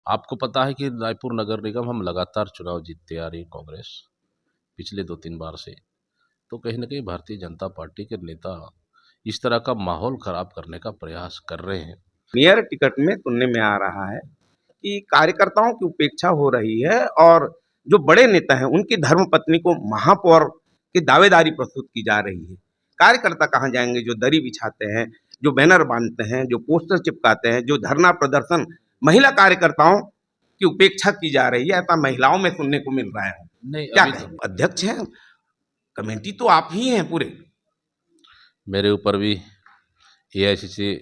आपको पता है कि रायपुर नगर निगम हम लगातार चुनाव जीतते आ रही है कांग्रेस पिछले 2-3 बार से। तो कहीं न कहीं भारतीय जनता पार्टी के नेता इस तरह का माहौल खराब करने का प्रयास कर रहे हैं। मेयर टिकट में सुनने में आ रहा है कि कार्यकर्ताओं की उपेक्षा हो रही है और जो बड़े नेता हैं उनकी धर्मपत्नी को महापौर की दावेदारी प्रस्तुत की जा रही है। कार्यकर्ता कहाँ जाएंगे जो दरी बिछाते हैं, जो बैनर बांधते हैं, जो पोस्टर चिपकाते हैं, जो धरना प्रदर्शन महिला कार्यकर्ताओं की उपेक्षा की जा रही है, ऐसा महिलाओं में सुनने को मिल रहा है। नहीं, क्या अभी तो कहें, अध्यक्ष हैं, कमेटी तो आप ही हैं पूरे। मेरे ऊपर भी एआईसीसी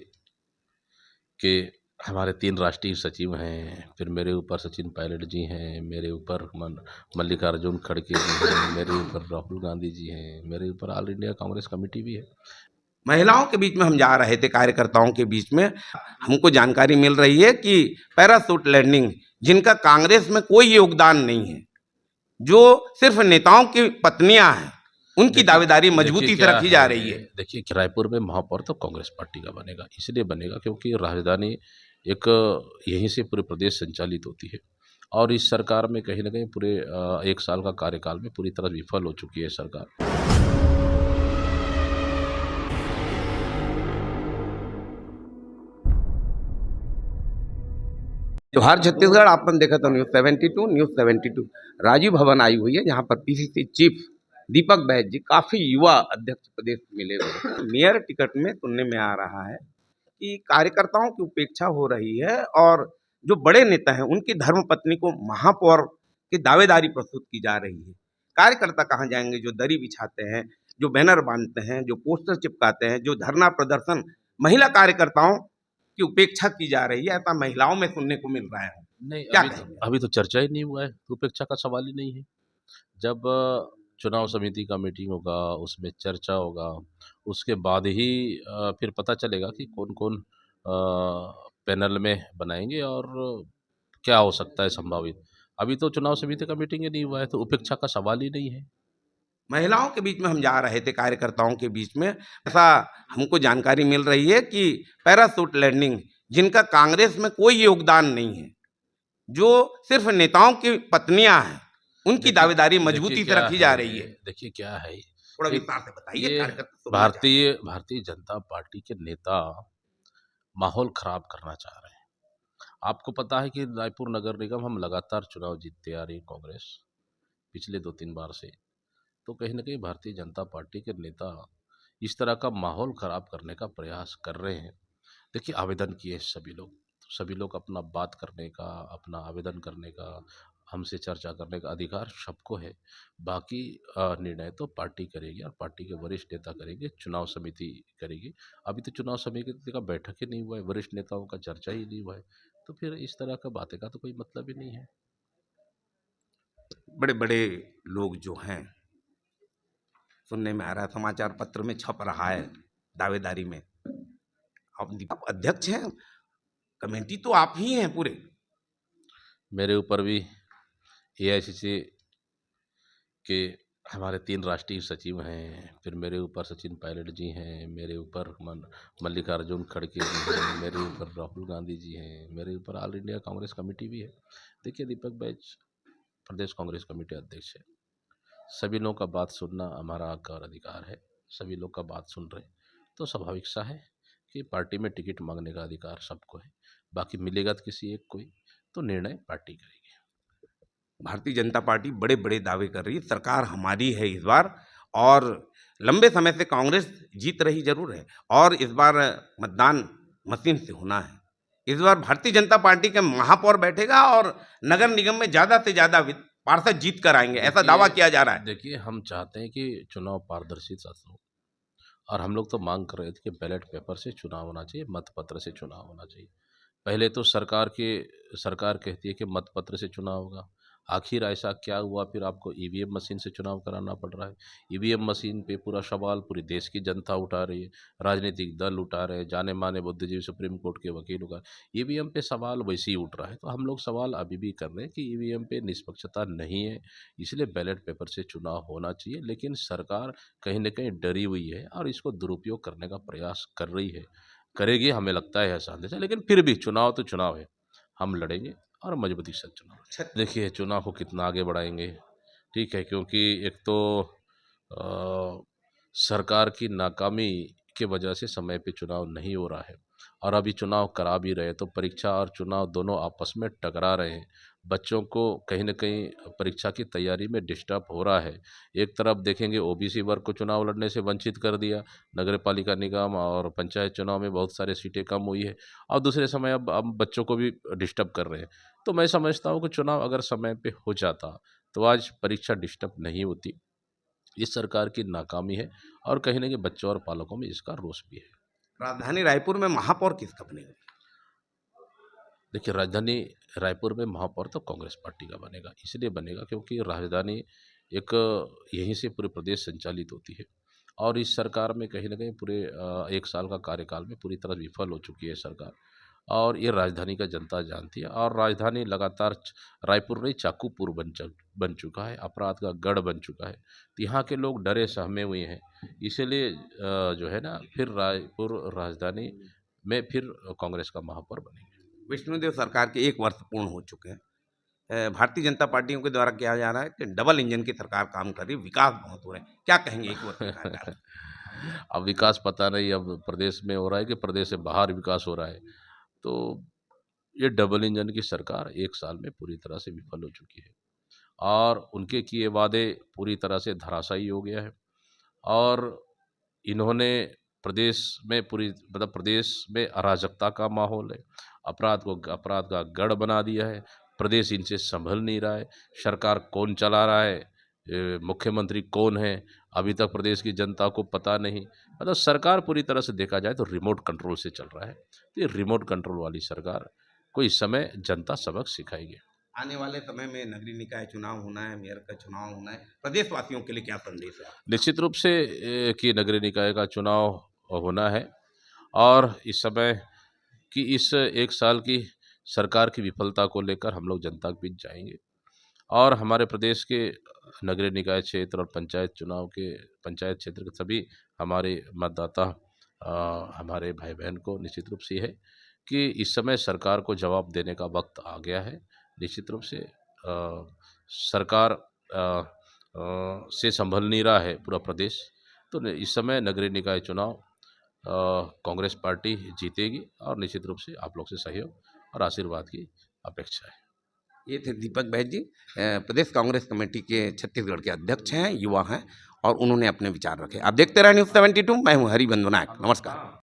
के हमारे 3 राष्ट्रीय सचिव हैं, फिर मेरे ऊपर सचिन पायलट जी हैं, मेरे ऊपर मल्लिकार्जुन खड़गे जी हैं, मेरे ऊपर राहुल गांधी जी हैं, मेरे ऊपर ऑल इंडिया कांग्रेस कमेटी भी है। महिलाओं के बीच में हम जा रहे थे, कार्यकर्ताओं के बीच में हमको जानकारी मिल रही है कि पैराशूट लैंडिंग जिनका कांग्रेस में कोई योगदान नहीं है, जो सिर्फ नेताओं की पत्नियां हैं, उनकी दावेदारी मजबूती से रखी जा रही है। देखिए रायपुर में महापौर तो कांग्रेस पार्टी का बनेगा, इसलिए बनेगा क्योंकि राजधानी एक यहीं से पूरे प्रदेश संचालित होती है और इस सरकार में कहीं ना कहीं पूरे 1 साल का कार्यकाल में पूरी तरह विफल हो चुकी है सरकार। जोहार छत्तीसगढ़, आपने देखा तो न्यूज़ 72 राजीव भवन आई हुई है, जहां पर पीसीसी चीफ दीपक बैज जी काफी युवा अध्यक्ष प्रदेश मिले हुए। मेयर टिकट में सुनने में आ रहा है कि कार्यकर्ताओं की उपेक्षा हो रही है और जो बड़े नेता हैं उनकी धर्मपत्नी को महापौर की दावेदारी प्रस्तुत की जा रही है। कार्यकर्ता कहाँ जाएंगे जो दरी बिछाते हैं, जो बैनर बांधते हैं, जो पोस्टर चिपकाते हैं, जो धरना प्रदर्शन महिला कार्यकर्ताओं की उपेक्षा की जा रही है, ऐसा महिलाओं में सुनने को मिल रहा है। नहीं, क्या अभी तो चर्चा ही नहीं हुआ है, उपेक्षा का सवाल ही नहीं है। जब चुनाव समिति का मीटिंग होगा, उसमें चर्चा होगा, उसके बाद ही फिर पता चलेगा कि कौन-कौन पैनल में बनाएँगे और क्या हो सकता है संभावित। अभी तो चुनाव समिति का मीटिंग ही नहीं हुआ है, तो उपेक्षा का सवाल ही नहीं है। महिलाओं के बीच में हम जा रहे थे, कार्यकर्ताओं के बीच में ऐसा हमको जानकारी मिल रही है कि पैराशूट लैंडिंग जिनका कांग्रेस में कोई योगदान नहीं है, जो सिर्फ नेताओं की पत्नियां हैं, उनकी दावेदारी मजबूती से रखी जा रही है। देखिए क्या है, थोड़ा विस्तार से बताइए, ये कार्यकर्ता सुनना चाहते भारतीय जनता पार्टी के नेता माहौल खराब करना चाह रहे हैं। आपको पता है कि रायपुर नगर निगम हम लगातार चुनाव जीतते आ रही है कांग्रेस पिछले 2-3 बार से। तो कहीं न कहीं भारतीय जनता पार्टी के नेता इस तरह का माहौल खराब करने का प्रयास कर रहे हैं। देखिए आवेदन किए सभी लोग, तो सभी लोग अपना बात करने का, अपना आवेदन करने का, हमसे चर्चा करने का अधिकार सबको है। बाकी निर्णय तो पार्टी करेगी और पार्टी के वरिष्ठ नेता करेंगे, चुनाव समिति करेगी। अभी तो चुनाव समिति का बैठक ही नहीं हुआ है, वरिष्ठ नेताओं का चर्चा ही नहीं हुआ है, तो फिर इस तरह का बातें का तो कोई मतलब ही नहीं है। बड़े बड़े लोग जो हैं, सुनने में आ रहा है, समाचार पत्र में छप रहा है दावेदारी में। आप अध्यक्ष हैं, कमेटी तो आप ही हैं पूरे। मेरे ऊपर भी एआईसीसी के हमारे 3 राष्ट्रीय सचिव हैं, फिर मेरे ऊपर सचिन पायलट जी हैं, मेरे ऊपर मल्लिकार्जुन खड़गे जी हैं, मेरे ऊपर राहुल गांधी जी हैं, मेरे ऊपर ऑल इंडिया कांग्रेस कमेटी भी है। देखिए दीपक बैज प्रदेश कांग्रेस कमेटी अध्यक्ष है। सभी लोगों का बात सुनना हमारा हक और अधिकार है, सभी लोग का बात सुन रहे हैं, तो स्वाभाविक सा है कि पार्टी में टिकट मांगने का अधिकार सबको है। बाकी मिलेगा तो किसी एक को ही, तो निर्णय पार्टी करेगी। भारतीय जनता पार्टी बड़े बड़े दावे कर रही है, सरकार हमारी है इस बार, और लंबे समय से कांग्रेस जीत रही जरूर है, और इस बार मतदान मशीन से होना है। इस बार भारतीय जनता पार्टी के महापौर बैठेगा और नगर निगम में ज्यादा से ज्यादा पार्षद जीत कर आएंगे, ऐसा दावा किया जा रहा है। देखिए हम चाहते हैं कि चुनाव पारदर्शी हो और हम लोग तो मांग कर रहे थे कि बैलेट पेपर से चुनाव होना चाहिए, मतपत्र से चुनाव होना चाहिए। पहले तो सरकार कहती है कि मतपत्र से चुनाव होगा, आखिर ऐसा क्या हुआ, फिर आपको ईवीएम मशीन से चुनाव कराना पड़ रहा है। ईवीएम मशीन पे पूरा सवाल पूरे देश की जनता उठा रही है, राजनीतिक दल उठा रहे हैं, जाने माने बुद्धिजीवी सुप्रीम कोर्ट के वकील उठा, ईवीएम पे सवाल वैसे ही उठ रहा है। तो हम लोग सवाल अभी भी कर रहे हैं कि ईवीएम पे निष्पक्षता नहीं है, इसलिए बैलेट पेपर से चुनाव होना चाहिए। लेकिन सरकार कहीं न कहीं डरी हुई है और इसको दुरुपयोग करने का प्रयास कर रही है, करेगी हमें लगता है ऐसा अंदेशा। लेकिन फिर भी चुनाव तो चुनाव है, हम लड़ेंगे और मजबूती से चुनाव लड़ेंगे। देखिए चुनाव को कितना आगे बढ़ाएंगे, ठीक है, क्योंकि एक तो सरकार की नाकामी की वजह से समय पे चुनाव नहीं हो रहा है, और अभी चुनाव करा भी रहे तो परीक्षा और चुनाव दोनों आपस में टकरा रहे हैं। बच्चों को कहीं न कहीं परीक्षा की तैयारी में डिस्टर्ब हो रहा है। एक तरफ देखेंगे ओबीसी वर्ग को चुनाव लड़ने से वंचित कर दिया, नगर पालिका निगम और पंचायत चुनाव में बहुत सारे सीटें कम हुई है, और दूसरे समय अब बच्चों को भी डिस्टर्ब कर रहे हैं। तो मैं समझता हूँ कि चुनाव अगर समय पे हो जाता तो आज परीक्षा डिस्टर्ब नहीं होती। इस सरकार की नाकामी है, और कहीं न कहीं बच्चों और पालकों में इसका रोष भी है। राजधानी रायपुर में महापौर किसका बनेगा? देखिए राजधानी रायपुर में महापौर तो कांग्रेस पार्टी का बनेगा, इसलिए बनेगा क्योंकि राजधानी एक यहीं से पूरे प्रदेश संचालित होती है, और इस सरकार में कहीं न कहीं पूरे 1 साल का कार्यकाल में पूरी तरह विफल हो चुकी है सरकार, और ये राजधानी का जनता जानती है। और राजधानी लगातार रायपुर नहीं चाकूपुर बन चुका है, अपराध का गढ़ बन चुका है। तो यहाँ के लोग डरे सहमे हुए हैं, इसीलिए जो है ना फिर रायपुर राजधानी में फिर कांग्रेस का महापौर बनेंगे। विष्णुदेव सरकार के 1 वर्ष पूर्ण हो चुके हैं। भारतीय जनता पार्टियों के द्वारा किया जा रहा है कि डबल इंजन की सरकार काम कर रही है, विकास बहुत हो रहा है। क्या कहेंगे 1 वर्ष के कार्यकाल में? अब विकास पता नहीं अब प्रदेश में हो रहा है कि प्रदेश से बाहर विकास हो रहा है। तो ये डबल इंजन की सरकार 1 साल में पूरी तरह से विफल हो चुकी है, और उनके किए वादे पूरी तरह से धराशायी हो गया है, और इन्होंने प्रदेश में पूरी मतलब प्रदेश में अराजकता का माहौल है, अपराध का गढ़ बना दिया है। प्रदेश इनसे संभल नहीं रहा है। सरकार कौन चला रहा है, मुख्यमंत्री कौन है, अभी तक प्रदेश की जनता को पता नहीं। मतलब सरकार पूरी तरह से देखा जाए तो रिमोट कंट्रोल से चल रहा है। तो ये रिमोट कंट्रोल वाली सरकार को इस समय जनता सबक सिखाएगी। आने वाले समय में नगरीय निकाय चुनाव होना है, मेयर का चुनाव होना है, प्रदेशवासियों के लिए क्या संदेश है? निश्चित रूप से कि नगरीय निकाय का चुनाव होना है, और इस समय कि इस 1 साल की सरकार की विफलता को लेकर हम लोग जनता के बीच जाएँगे, और हमारे प्रदेश के नगरीय निकाय क्षेत्र और पंचायत क्षेत्र के सभी हमारे मतदाता हमारे भाई-बहन को निश्चित रूप से ये है कि इस समय सरकार को जवाब देने का वक़्त आ गया है। निश्चित रूप से सरकार से संभल नहीं रहा है पूरा प्रदेश, तो इस समय नगरीय निकाय चुनाव कांग्रेस पार्टी जीतेगी, और निश्चित रूप से आप लोग से सहयोग और आशीर्वाद की अपेक्षा है। ये थे दीपक बैज जी, प्रदेश कांग्रेस कमेटी के छत्तीसगढ़ के अध्यक्ष हैं, युवा हैं और उन्होंने अपने विचार रखे। आप देखते रहे न्यूज़ 72। मैं हूँ हरिबंधु नायक। नमस्कार।